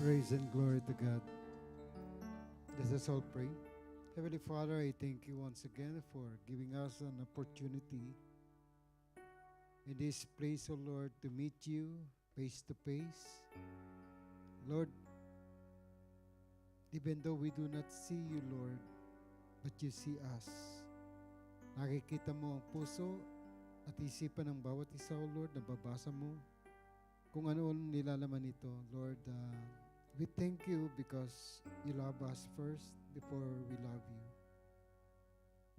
Praise and glory to God. Let us all pray. Heavenly Father, I thank you once again for giving us an opportunity in this place, O Lord, to meet you face to face. Lord, even though we do not see you, Lord, but you see us. Nakikita mo ang puso at isipan ng bawat isa, O Lord, nababasa mo kung ano ang nilalaman nito. Lord, we thank you because you love us first before we love you.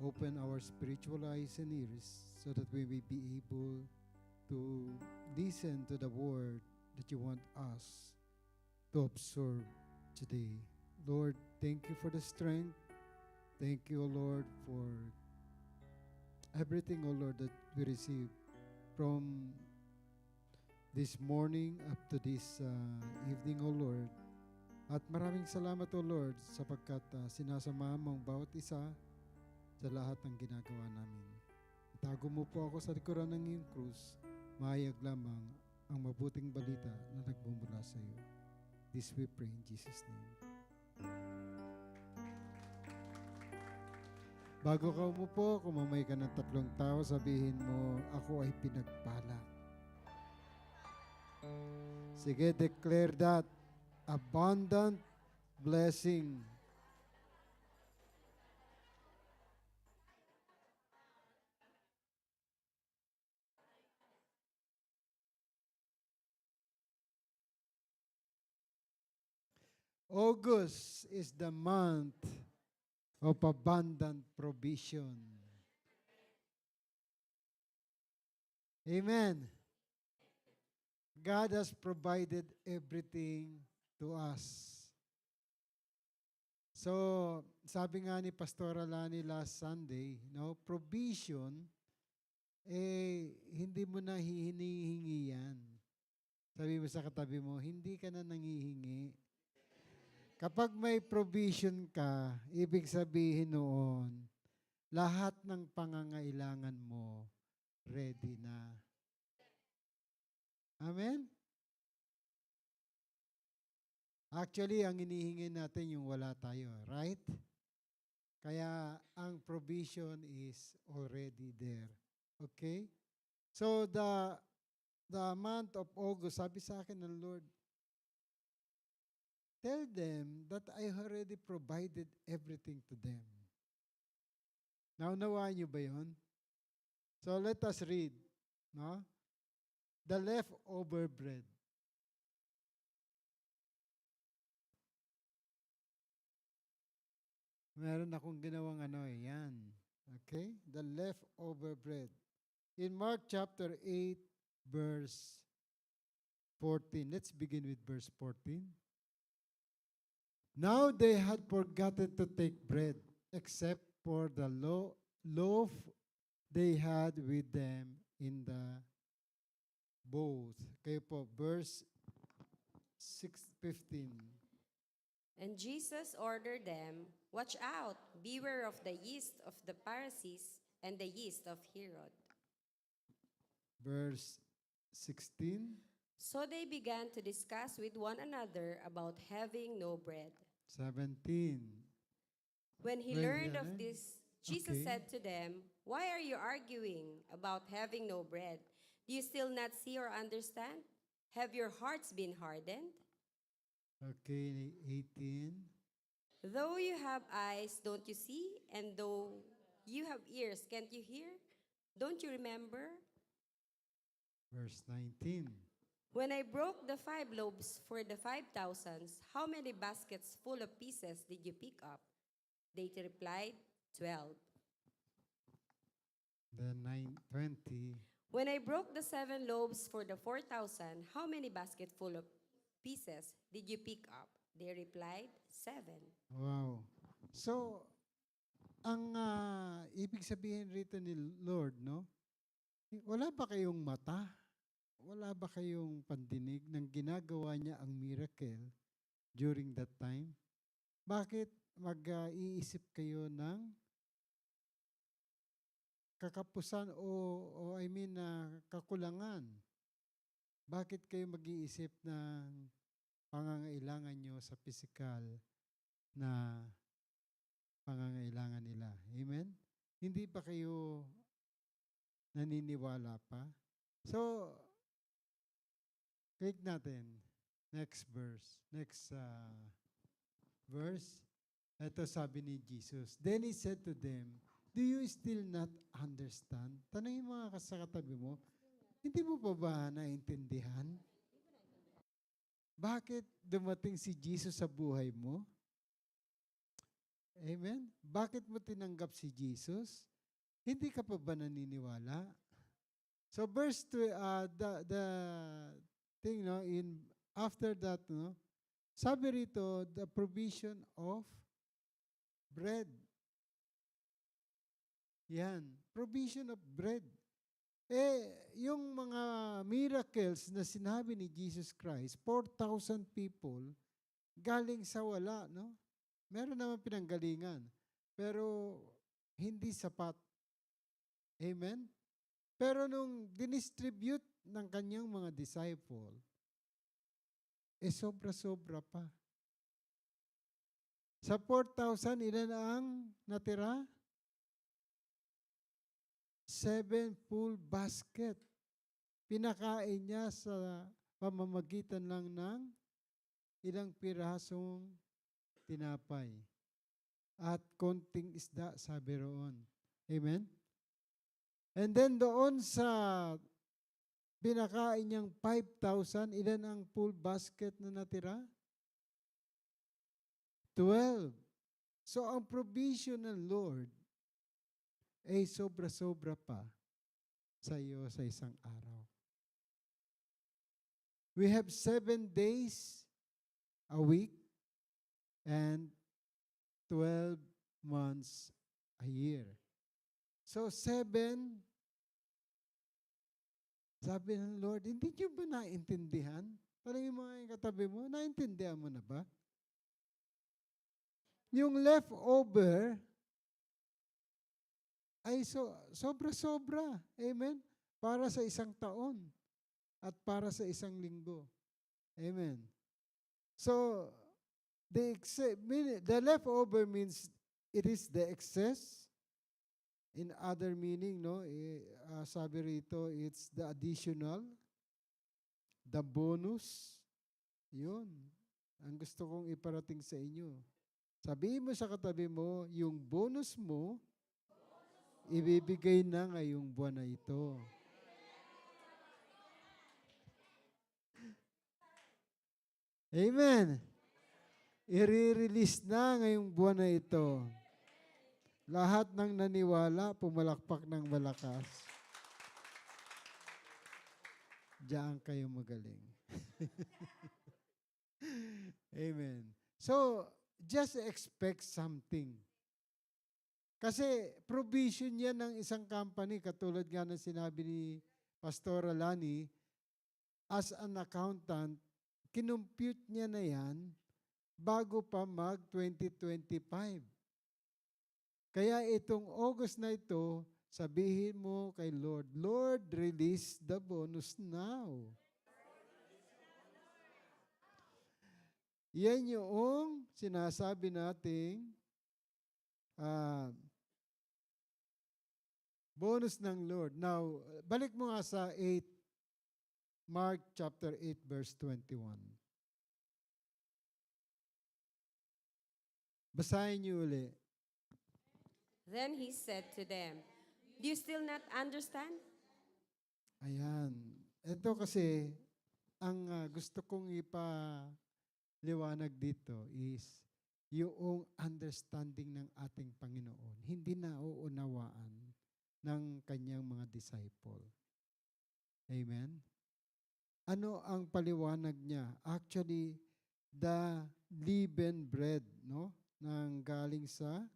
Open our spiritual eyes and ears so that we may be able to listen to the word that you want us to absorb today. Lord, thank you for the strength. Thank you, O Lord, for everything, O Lord, that we receive from this morning up to this evening, O Lord. At maraming salamat, O Lord, sapagkat sinasamahan mo ang bawat isa sa lahat ng ginagawa namin. Itago mo po ako sa likuran ng iyong krus, mahayag lamang ang mabuting balita na nagbumula sa iyo. This we pray in Jesus' name. Bago ka umupo, kung mamay ka ng 3 tao, sabihin mo, ako ay pinagpala. Sige, declare that. Abundant blessing. August is the month of abundant provision. Amen. God has provided everything to us. So, sabi nga ni Pastor Alani last Sunday, provision, hindi mo na hinihingi yan. Sabi mo sa katabi mo, hindi ka na nangihingi. Kapag may provision ka, ibig sabihin noon, lahat ng pangangailangan mo, ready na. Amen? Actually, ang inihingi natin yung wala tayo, right? Kaya ang provision is already there. Okay? So the month of August, sabi sa akin ng Lord, tell them that I already provided everything to them. Naunawaan niyo ba yun? So let us read. No? The leftover bread. Meron akong ginawang yan. Okay? The leftover bread. In Mark chapter 8, verse 14. Let's begin with verse 14. Now they had forgotten to take bread, except for the loaf they had with them in the boat. Kayo po, verse 15. And Jesus ordered them, "Watch out, beware of the yeast of the Pharisees and the yeast of Herod." Verse 16. So they began to discuss with one another about having no bread. 17. When he Well, learned yan of eh. this, Jesus Okay. said to them, "Why are you arguing about having no bread? Do you still not see or understand? Have your hearts been hardened? Okay, 18. Though you have eyes, don't you see? And though you have ears, can't you hear? Don't you remember? Verse 19. When I broke the 5 loaves for the 5,000, how many baskets full of pieces did you pick up?" They replied, 12. Then 20. When I broke the 7 loaves for the 4,000, how many baskets full of pieces did you pick up? They replied, 7. Wow. So, ang ibig sabihin rito ni Lord, no? Wala ba kayong mata? Wala ba kayong pandinig nang ginagawa niya ang miracle during that time? Bakit mag-iisip kayo ng kakapusan o kakulangan? Bakit kayo mag-iisip ng pangangailangan nyo sa physical na pangangailangan nila. Amen? Hindi ba kayo naniniwala pa? So, click natin. Next verse. Next verse. Ito sabi ni Jesus. Then He said to them, do you still not understand? Tanungin mga kasakatabi mo, hindi mo pa ba naintindihan? Bakit dumating si Jesus sa buhay mo? Amen? Bakit mo tinanggap si Jesus? Hindi ka pa ba naniniwala? So verse 2, the thing, no, in after that, no, sabi rito, the provision of bread. Yan, provision of bread. Yung mga miracles na sinabi ni Jesus Christ, 4,000 people, galing sa wala, no? Meron naman pinanggalingan, pero hindi sapat. Amen? Pero nung dinistribute ng kanyang mga disciple, sobra-sobra pa. Sa 4,000, ilan ang natira? 7 full basket. Pinakain niya sa pamamagitan lang ng ilang pirasong tinapay. At konting isda, sabi roon. Amen? And then doon sa pinakain niyang 5,000, ilan ang full basket na natira? 12. So ang provision ng Lord ay sobra-sobra pa sa iyo sa isang araw. We have 7 days a week and 12 months a year. So 7, sabi ng Lord, hindi niyo ba naintindihan? Parang yung mga katabi mo, naintindihan mo na ba? Yung leftover ay sobra-sobra. Amen? Para sa isang taon at para sa isang linggo. Amen. So, the leftover means it is the excess. In other meaning, no, sabi rito, it's the additional, the bonus. Yun. Ang gusto kong iparating sa inyo. Sabihin mo sa katabi mo, yung bonus mo, ibibigay na ngayong buwan na ito. Amen. I-release na ngayong buwan na ito. Lahat ng naniwala, pumalakpak ng malakas. Diyan kayo magaling. Amen. So, just expect something. Kasi provision yan ng isang company, katulad nga ng sinabi ni Pastor Alani, as an accountant, kinumpute niya na yan bago pa mag-2025. Kaya itong August na ito, sabihin mo kay Lord, Lord, release the bonus now. Yan yung sinasabi nating bonus ng Lord. Now, balik mo nga sa 8, Mark chapter 8, verse 21. Basahin niyo uli. Then He said to them, do you still not understand? Ayan. Ito kasi, ang gusto kong ipaliwanag dito is yung understanding ng ating Panginoon. Hindi nauunawaan ng kanyang mga disciple. Amen? Ano ang paliwanag niya? Actually, the leavened bread, no? Nang galing sa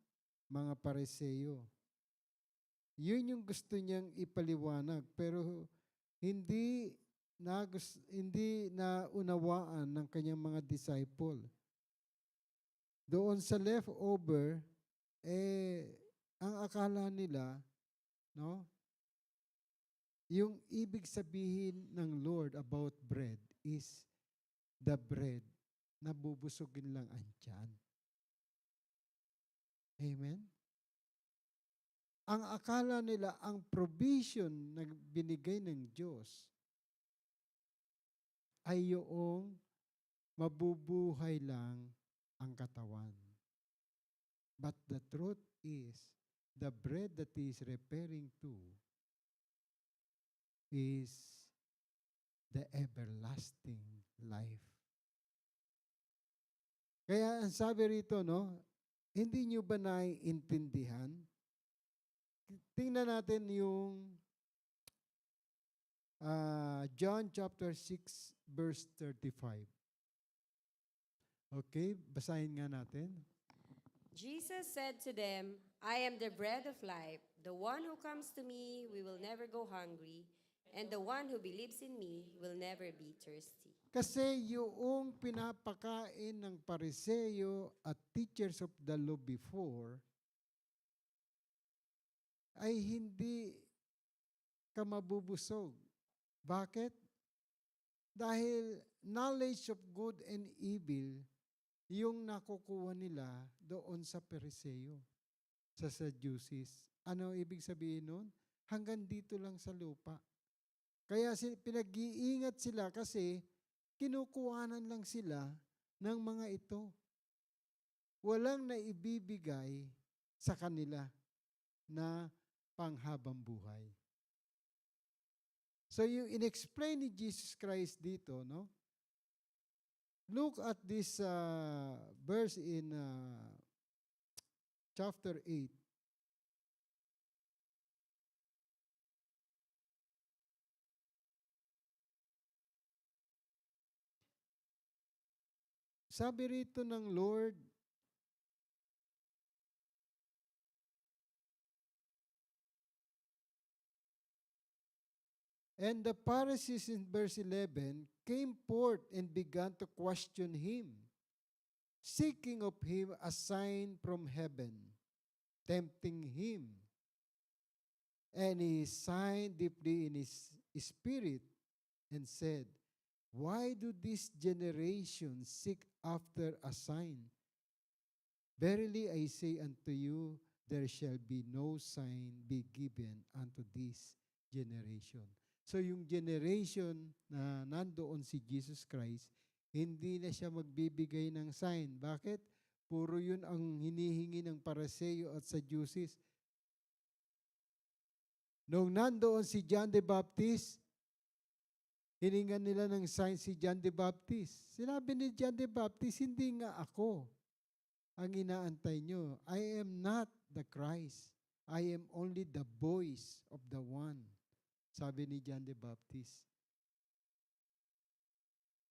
mga Pariseo. Yun yung gusto niyang ipaliwanag, pero hindi naunawaan ng kanyang mga disciple. Doon sa leftover, ang akala nila, no? Yung ibig sabihin ng Lord about bread is the bread nabubusugin lang ang tiyan. Amen? Ang akala nila, ang provision na binigay ng Diyos ay yung mabubuhay lang ang katawan. But the truth is, the bread that he is referring to is the everlasting life. Kaya ang sabi rito, no, hindi nyo ba naiintindihan? Tingnan natin yung John chapter 6 verse 35. Okay, basahin nga natin. Jesus said to them, I am the bread of life. The one who comes to me, we will never go hungry, and the one who believes in me will never be thirsty. Kasi yung pinapakain ng Pariseo at teachers of the law before ay hindi ka mabubusog. Bakit? Dahil knowledge of good and evil yung nakukuha nila doon sa Pariseo, sa Sadducees. Ano ibig sabihin nun? Hanggang dito lang sa lupa. Kaya pinag-iingat sila kasi kinukuhanan lang sila ng mga ito. Walang naibibigay sa kanila na panghabang buhay. So yung in-explain ni Jesus Christ dito, no? Look at this verse in chapter 8. Sabi rito ng Lord, and the Pharisees in verse 11 came forth and began to question him, seeking of him a sign from heaven, tempting him. And he sighed deeply in his spirit and said, why do this generation seek after a sign? Verily I say unto you, there shall be no sign be given unto this generation. So yung generation na nandoon si Jesus Christ, hindi na siya magbibigay ng sign. Bakit? Puro yun ang hinihingi ng Pariseo at Sadducees. Nung nandoon si John the Baptist, hiningan nila ng sign si John the Baptist. Sinabi ni John the Baptist, hindi nga ako ang inaantay nyo. I am not the Christ. I am only the voice of the one. Sabi ni John the Baptist.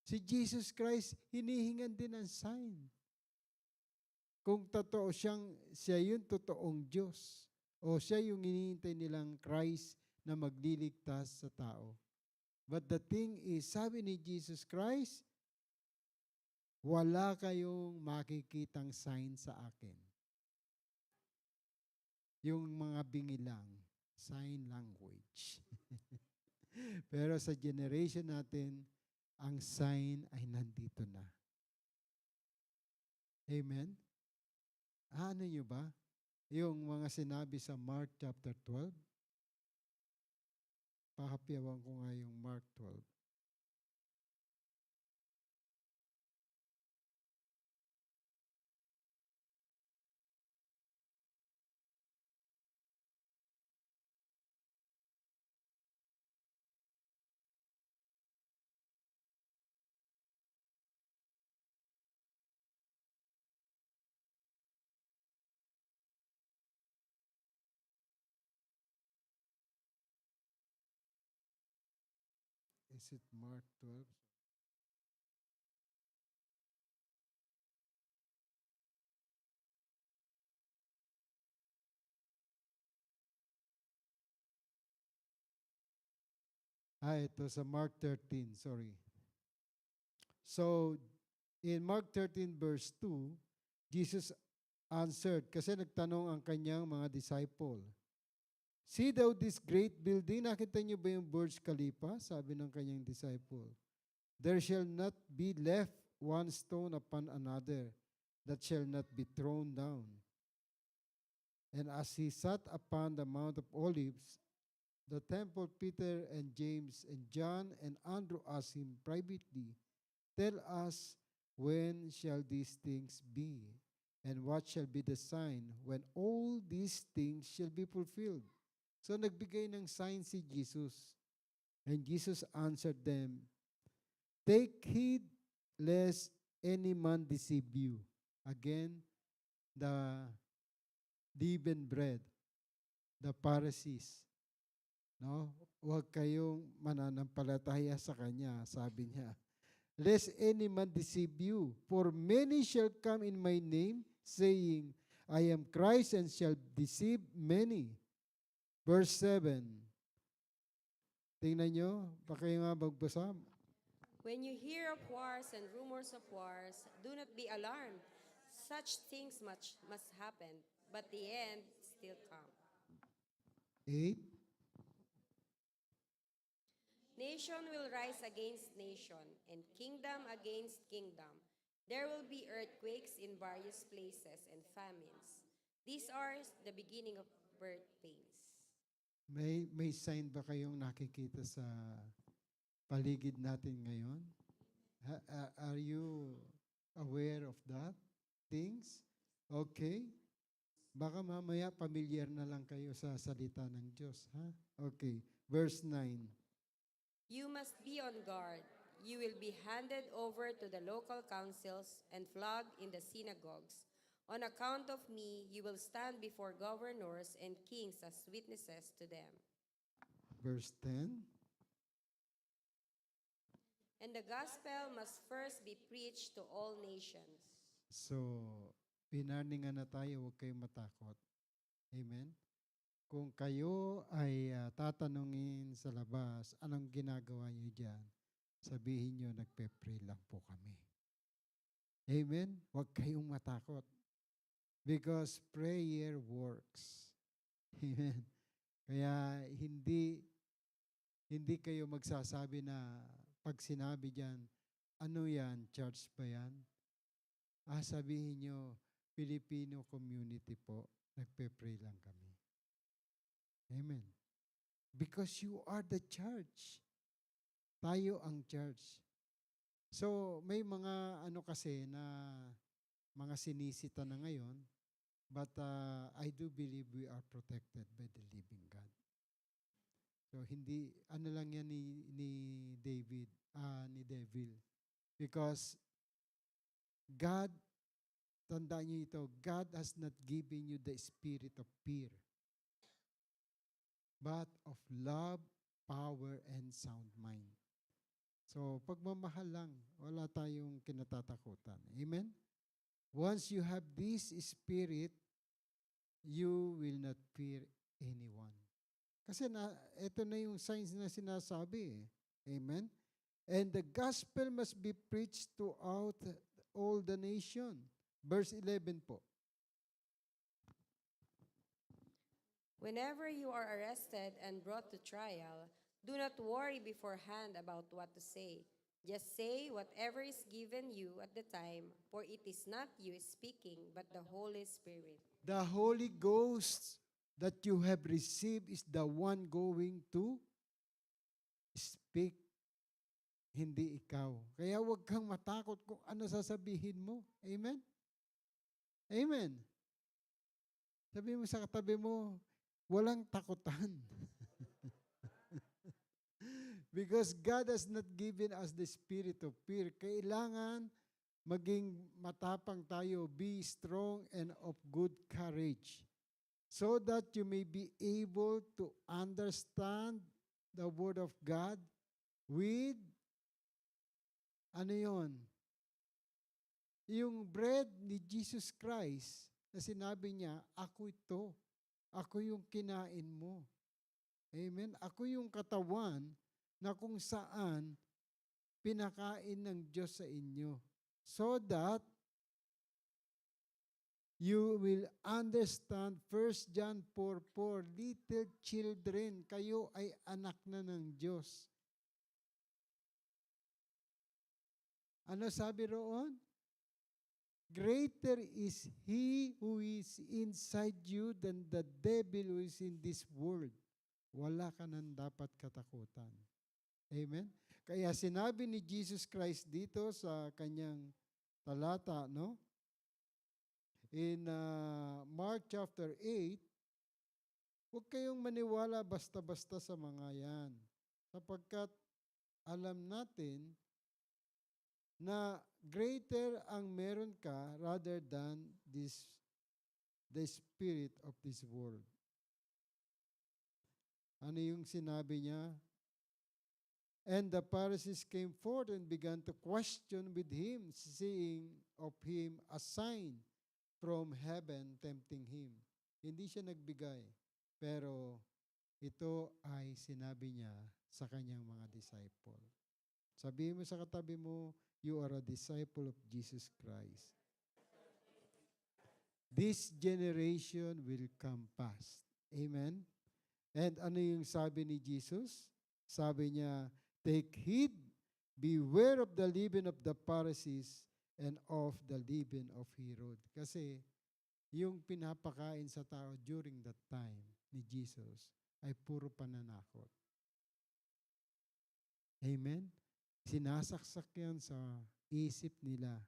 Si Jesus Christ, hinihingan din ng sign. Kung totoo siya yung totoong Diyos. O siya yung hinihintay nilang Christ na magliligtas sa tao. But the thing is, sabi ni Jesus Christ, wala kayong makikitang sign sa akin. Yung mga bingilang, sign language. Pero sa generation natin, ang sign ay nandito na. Amen? Ano nyo ba? Yung mga sinabi sa Mark chapter 12? Pakapyawan ko nga yung Mark 12. Is it Mark 12? Ito sa Mark 13, sorry. So, in Mark 13 verse 2, Jesus answered, kasi nagtanong ang kanyang mga disciple, see thou this great building? Nakita niyo ba yung Burj Khalifa? Sabi ng kanyang disciple. There shall not be left one stone upon another that shall not be thrown down. And as he sat upon the Mount of Olives, the temple, Peter and James and John and Andrew asked him privately, "Tell us, when shall these things be? And what shall be the sign when all these things shall be fulfilled?" So nagbigay ng sign si Jesus. And Jesus answered them, "Take heed lest any man deceive you." Again, the leavened bread, the Pharisees. No? Huwag kayong mananampalataya sa kanya, sabi niya. "Lest any man deceive you, for many shall come in my name, saying, I am Christ, and shall deceive many." Verse 7. Tingnan nyo, baka kayo nga magbasa. When you hear of wars and rumors of wars, do not be alarmed. Such things must happen, but the end still come. 8. Nation will rise against nation, and kingdom against kingdom. There will be earthquakes in various places and famines. These are the beginning of birth pains. May sign ba kayong nakikita sa paligid natin ngayon? Are you aware of that? Things? Okay. Baka mamaya familiar na lang kayo sa salita ng Diyos. Ha? Okay. Verse 9. You must be on guard. You will be handed over to the local councils and flogged in the synagogues. On account of me, you will stand before governors and kings as witnesses to them. Verse 10. And the gospel must first be preached to all nations. So, pinarningan na tayo, huwag kayong matakot. Amen? Kung kayo ay tatanungin sa labas, anong ginagawa niyo dyan? Sabihin niyo, nagpe-pray lang po kami. Amen? Huwag kayong matakot. Because prayer works. Amen? Kaya hindi kayo magsasabi na pag sinabi dyan, ano yan, church ba yan? Sabihin nyo, Filipino community po, nagpe-pray lang kami. Amen. Because you are the church. Tayo ang church. So, may mga ano kasi na mga sinisita na ngayon, but I do believe we are protected by the living God. So, hindi, ano lang yan ni David, ni Devil. Because God, tandaan niyo ito, God has not given you the spirit of fear, but of love, power, and sound mind. So, pagmamahal lang, wala tayong kinatatakutan. Amen? Once you have this spirit, you will not fear anyone. Kasi ito na yung signs na sinasabi. Amen? And the gospel must be preached throughout all the nation. Verse 11 po. Whenever you are arrested and brought to trial, do not worry beforehand about what to say. Just say whatever is given you at the time, for it is not you speaking, but the Holy Spirit. The Holy Ghost that you have received is the one going to speak, hindi ikaw. Kaya huwag kang matakot kung ano sasabihin mo. Amen? Amen. Sabi mo sa katabi mo, walang takutan. Because God has not given us the spirit of fear. Kailangan maging matapang tayo, be strong and of good courage, so that you may be able to understand the Word of God with, ano yun? Yung bread ni Jesus Christ, na sinabi niya, ako ito. Ako yung kinain mo. Amen? Ako yung katawan na kung saan pinakain ng Diyos sa inyo. So that you will understand 1 John 4:4, little children, kayo ay anak na ng Diyos. Ano sabi roon? Greater is He who is inside you than the devil who is in this world. Wala ka nang dapat katakutan. Amen? Kaya sinabi ni Jesus Christ dito sa kanyang talata, no? In Mark chapter 8, huwag kayong maniwala basta-basta sa mga yan. Sapagkat alam natin na greater ang meron ka rather than the spirit of this world. Ano yung sinabi niya? And the Pharisees came forth and began to question with him, seeing of him a sign from heaven tempting him. Hindi siya nagbigay, pero ito ay sinabi niya sa kanyang mga disciple. Sabihin mo sa katabi mo, you are a disciple of Jesus Christ. This generation will come past. Amen? And ano yung sabi ni Jesus? Sabi niya, take heed, beware of the leaven of the Pharisees and of the leaven of Herod. Kasi yung pinapakain sa tao during that time ni Jesus ay puro pananakot. Amen? Sinasaksak yan sa isip nila,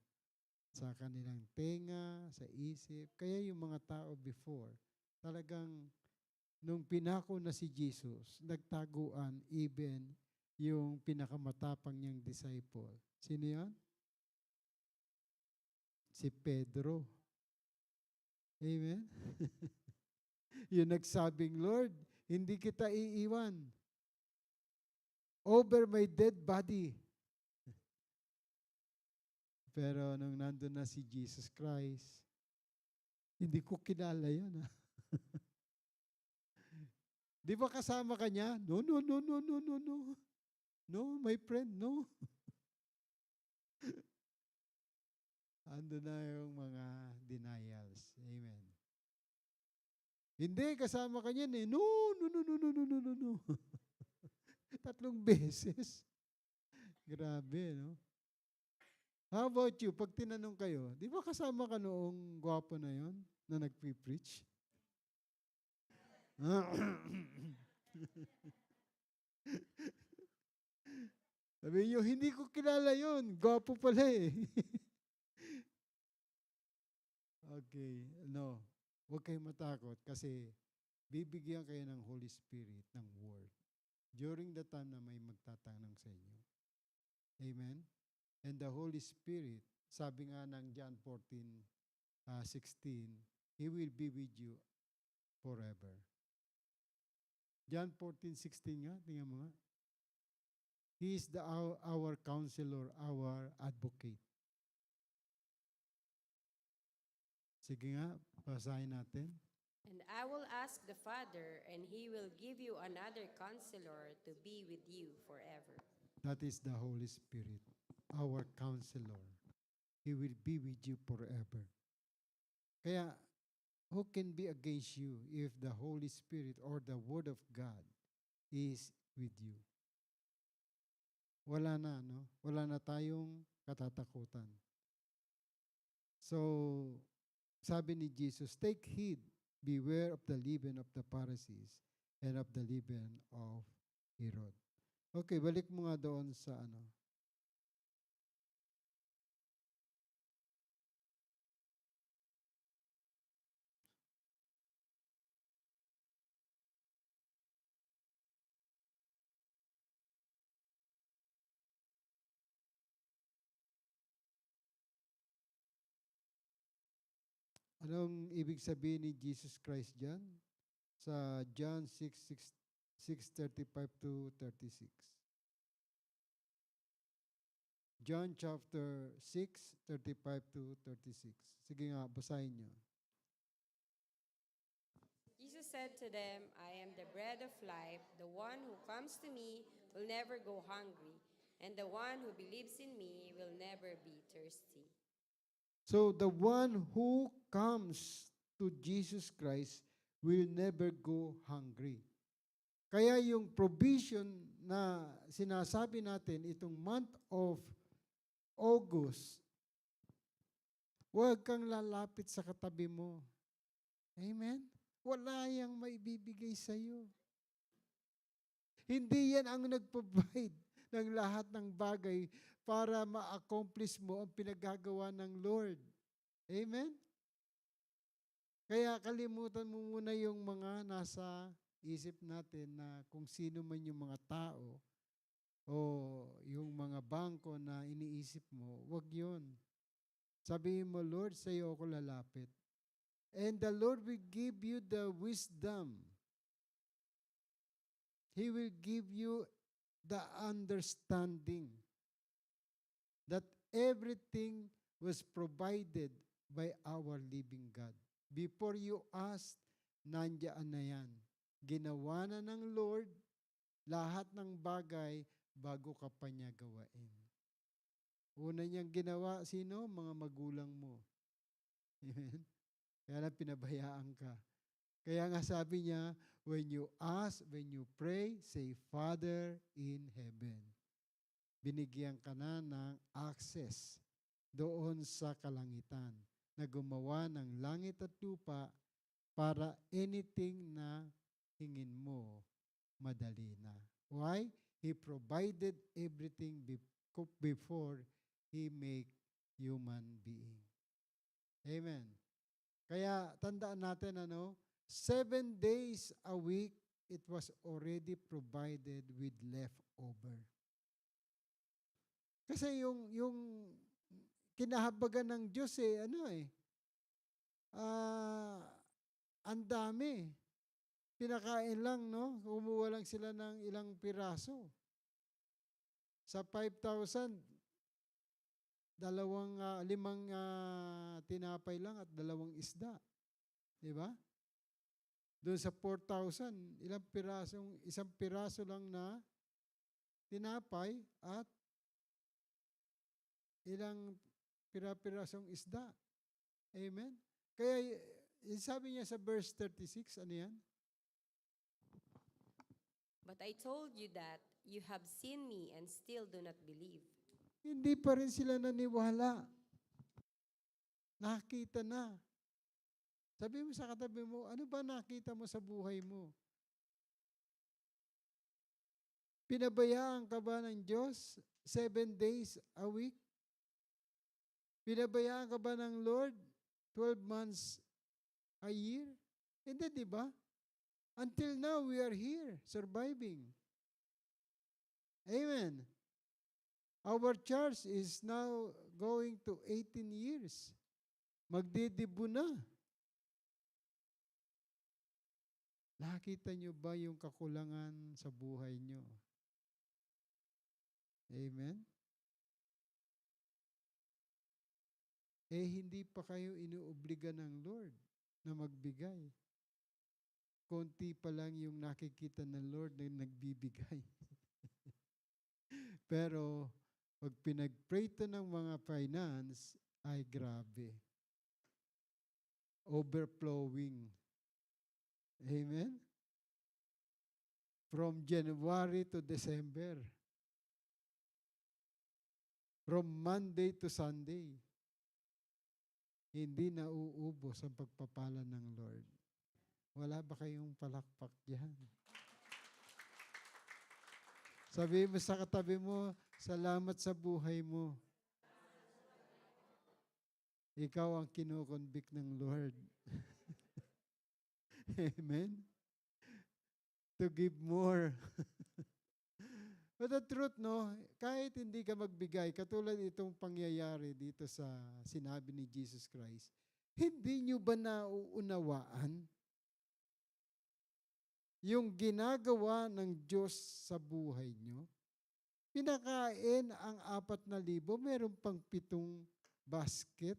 sa kanilang tenga, sa isip. Kaya yung mga tao before, talagang nung pinako na si Jesus, nagtaguan even yung pinakamatapang niyang disciple. Sino yan? Si Pedro. Amen? Yung nagsabing, Lord, hindi kita iiwan. Over my dead body. Pero nung nandun na si Jesus Christ, hindi ko kilala yan. Di ba kasama ka niya? No, no, no, no, no, no, no. No, my friend, no. Ando na yung mga denials. Amen. Hindi, kasama ka niyan eh. No, no, no, no, no, no, no, no, no. 3 beses. Grabe, no? How about you? Pag tinanong kayo, di ba kasama ka noong gwapo na yon na nagpi-preach? Sabi niyo, hindi ko kilala yon. Gwapo pala eh. Okay, no. Huwag kayong matakot kasi bibigyan kayo ng Holy Spirit ng Word during the time na may magtatanong sa inyo. Amen? And the Holy Spirit, sabi nga ng John 14:16, He will be with you forever. John 14:16 nga, tingnan mo nga. He is our counselor, our advocate. Sige nga, basahin natin. And I will ask the Father, and He will give you another counselor to be with you forever. That is the Holy Spirit, our counselor. He will be with you forever. Kaya, who can be against you if the Holy Spirit or the Word of God is with you? Wala na, no? Wala na tayong katatakutan. So, sabi ni Jesus, take heed, beware of the leaven of the Pharisees and of the leaven of Herod. Okay, balik mo nga doon sa ano. Anong ibig sabihin ni Jesus Christ dyan? Sa John 6:35 to 36. John chapter 6:35 to 36. Sige nga, basahin nyo. Jesus said to them, I am the bread of life. The one who comes to me will never go hungry, and the one who believes in me will never be thirsty. So the one who comes to Jesus Christ will never go hungry. Kaya yung provision na sinasabi natin, itong month of August, huwag kang lalapit sa katabi mo. Amen? Wala yang maibibigay sa'yo. Hindi yan ang nag-provide ng lahat ng bagay para ma-accomplish mo ang pinagagawa ng Lord. Amen? Kaya kalimutan mo muna yung mga nasa isip natin na kung sino man yung mga tao o yung mga bangko na iniisip mo, wag yun. Sabihin mo, Lord, sa iyo ako lalapit. And the Lord will give you the wisdom. He will give you the understanding that everything was provided by our living God. Before you ask, nandiyan na yan. Ginawa na ng Lord lahat ng bagay bago ka pa niya gawain. Una niyang ginawa, sino? Mga magulang mo. Amen? Kaya na pinabayaan ka. Kaya nga sabi niya, when you ask, when you pray, say, Father in heaven. Binigyan ka na ng access doon sa kalangitan na gumawa ng langit at lupa para anything na hingin mo, madali na. Why? He provided everything before He make human being. Amen. Kaya tandaan natin 7 days a week, it was already provided with leftover. Kasi yung kinahabagan ng Diyos ang dami. Pinakain lang, kumuha lang sila ng ilang piraso. Sa 5,000, limang tinapay lang at 2 isda. Diba? Doon sa 4,000, isang piraso lang na tinapay at ilang pirasong isda. Amen? Kaya sabi niya sa verse 36, ano yan? But I told you that you have seen me and still do not believe. Hindi pa rin sila naniwala. Nakita na. Sabi mo sa katabi mo, ano ba nakita mo sa buhay mo? Pinabayaan ka ba ng Diyos 7 days a week? Pinabayaan ka ba ng Lord 12 months a year? Hindi, di ba? Until now, we are here, surviving. Amen. Our church is now going to 18 years. Magdidibo na. Nakita nyo ba yung kakulangan sa buhay nyo? Amen? Hindi pa kayo inuobliga ng Lord na magbigay. Konti pa lang yung nakikita ng Lord na nagbibigay. Pero, pag pinag-pray to ng mga finance, ay grabe. Overflowing. Amen? From January to December. From Monday to Sunday. Hindi nauubos ang pagpapala ng Lord. Wala ba kayong palakpak diyan? Sabi mo sa katabi mo, salamat sa buhay mo. Ikaw ang kinukonvict ng Lord. Amen? To give more. But the truth, kahit hindi ka magbigay, katulad itong pangyayari dito sa sinabi ni Jesus Christ, hindi nyo ba nauunawaan yung ginagawa ng Diyos sa buhay nyo? Pinakain ang 4,000, meron pang 7 basket.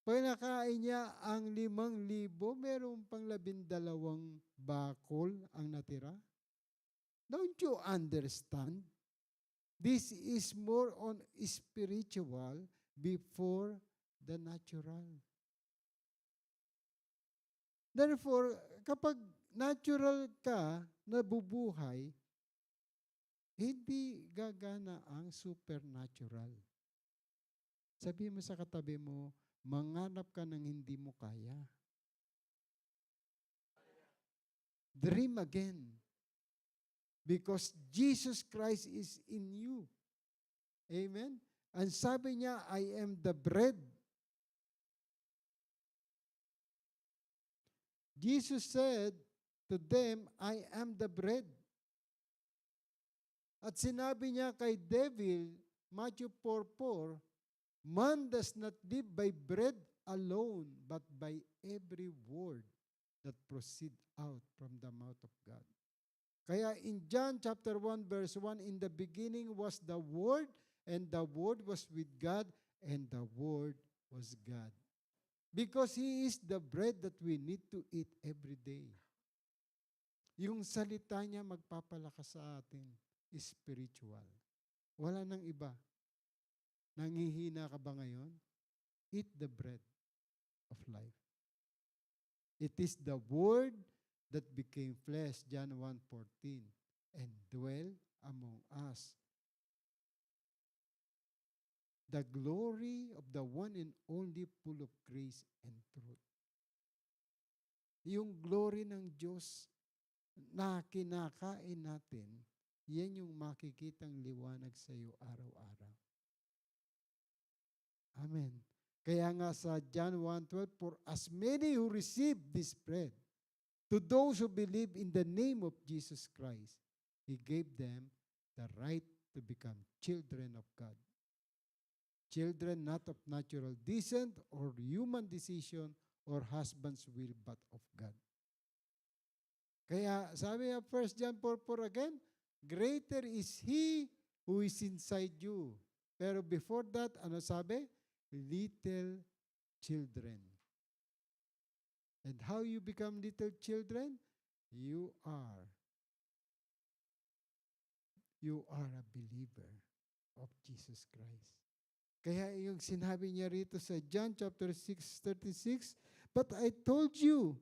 Pinakain niya ang 5,000, meron pang 12 bakol ang natira. Don't you understand? This is more on spiritual before the natural. Therefore, kapag natural ka, nabubuhay, hindi gagana ang supernatural. Sabi mo sa katabi mo, manganap ka ng hindi mo kaya. Dream again. Because Jesus Christ is in you. Amen? Ang sabi niya, I am the bread. Jesus said to them, I am the bread. At sinabi niya kay devil, Matthew 4:4, man does not live by bread alone, but by every word that proceed out from the mouth of God. Kaya in John chapter 1 verse 1, in the beginning was the Word, and the Word was with God, and the Word was God. Because He is the bread that we need to eat every day. Yung salita niya magpapalakas sa atin, spiritual. Wala nang iba. Nangihina ka ba ngayon? Eat the bread of life. It is the Word that became flesh, John 1:14, and dwell among us. The glory of the one and only, full of grace and truth. Yung glory ng Diyos na kinakain natin, yan yung makikitang liwanag sa iyo araw-araw. Amen. Kaya nga sa John 1:12, for as many who receive this bread, to those who believe in the name of Jesus Christ, He gave them the right to become children of God. Children not of natural descent or human decision or husband's will, but of God. Kaya sabi niya 1 John 4:4 again, greater is He who is inside you. Pero before that, ano sabi? Little children. And how you become little children? You are a believer of Jesus Christ. Kaya yung sinabi niya rito sa John chapter 6:36, but I told you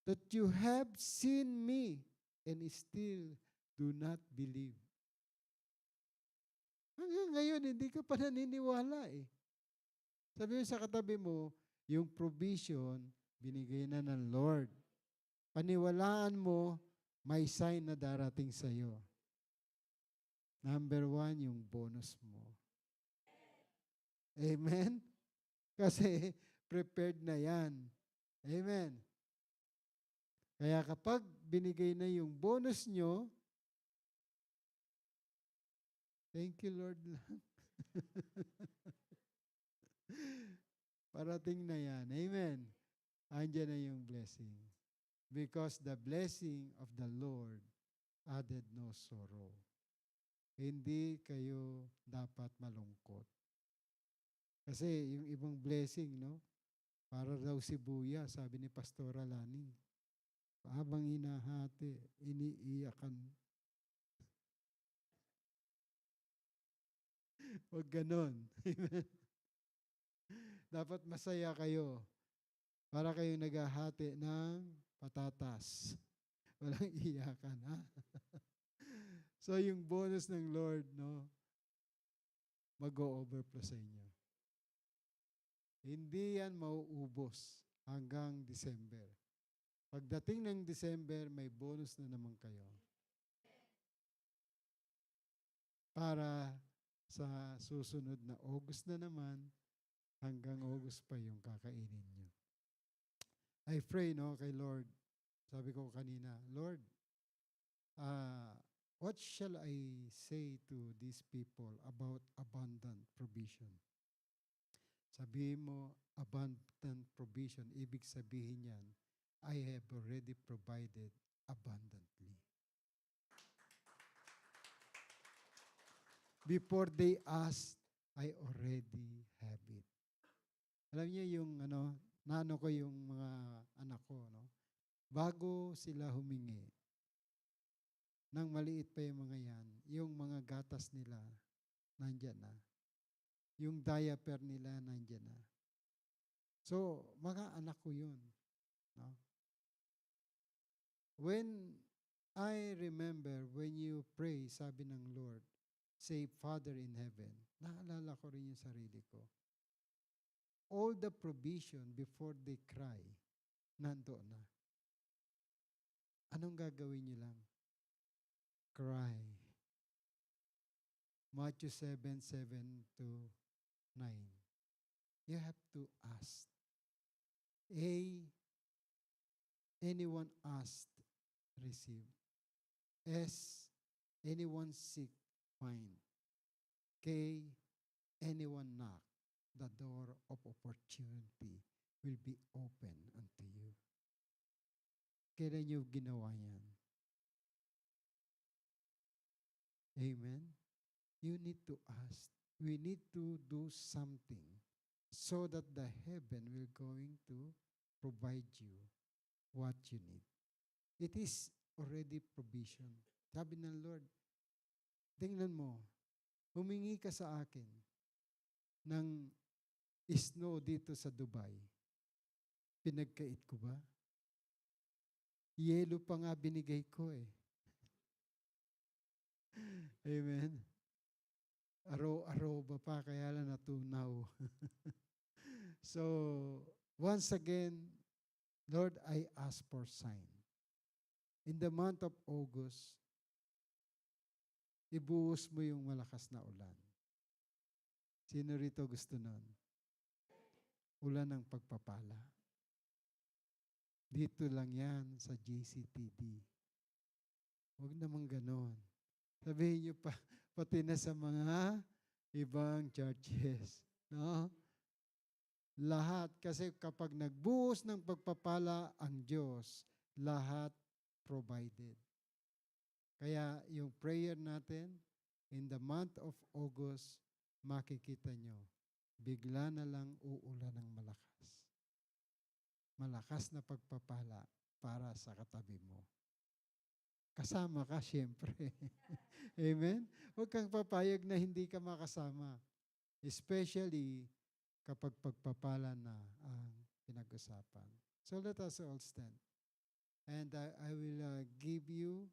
that you have seen me and still do not believe. Hanggang ngayon, hindi ka pa naniniwala eh. Sabi mo sa katabi mo, yung provision, binigay na ng Lord. Paniwalaan mo, may sign na darating sa iyo. Number 1, yung bonus mo. Amen? Kasi prepared na yan. Amen? Kaya kapag binigay na yung bonus nyo, thank you Lord lang. Parating na yan. Amen? Andiyan na yung blessing. Because the blessing of the Lord added no sorrow. Hindi kayo dapat malungkot. Kasi yung ibang blessing, no? Para daw sibuya, sabi ni Pastora Lani. Habang hinahati, iniiyakan. Huwag ganon. Dapat masaya kayo. Para kayong naghahati ng patatas. Walang iyakan, ha? So, yung bonus ng Lord, no? Mag-o-overflow sa inyo. Hindi yan mauubos hanggang December. Pagdating ng December, may bonus na naman kayo. Para sa susunod na August na naman, hanggang August pa yung kakainin nyo. I pray, no, kay Lord. Sabi ko kanina, Lord, what shall I say to these people about abundant provision? Sabihin mo, abundant provision, ibig sabihin yan, I have already provided abundantly. Before they ask, I already have it. Alam niyo yung naano ko yung mga anak ko, no? Bago sila humingi, nang maliit pa yung mga yan, yung mga gatas nila, nandyan na. Yung diaper nila, nandyan na. So, mga anak ko yun. No? When I remember when you pray, sabi ng Lord, say, Father in heaven, naalala ko rin yung sarili ko. All the provision before they cry, nandoon na. Anong gagawin niyo lang? Cry. Matthew 7:7 to 9. You have to ask. Anyone asked, receive. S, anyone seek, find. K, anyone knock, the door of opportunity will be open unto you. Kailan niyo ginawa yan? Amen? You need to ask. We need to do something so that the heaven will going to provide you what you need. It is already provision. Sabi ng Lord, tingnan mo, humingi ka sa akin ng snow dito sa Dubai. Pinagkait ko ba? Yelo pa nga binigay ko eh. Amen. Araw-araw ba pa, kaya lang natunaw. So, once again, Lord, I ask for sign. In the month of August, ibuhos mo yung malakas na ulan. Sino rito gusto nun? Ulan ng pagpapala. Dito lang yan sa JCTD. Huwag naman ganon. Sabihin niyo pa, pati na sa mga ibang churches. No? Lahat, kasi kapag nagbuhos ng pagpapala ang Diyos, lahat provided. Kaya yung prayer natin, in the month of August, makikita nyo, bigla na lang uulan ng malakas. Malakas na pagpapala para sa katabi mo. Kasama ka, siyempre. Amen? Huwag kang papayag na hindi ka makasama. Especially kapag pagpapala na ang pinag-usapan. So let us all stand. And I will give you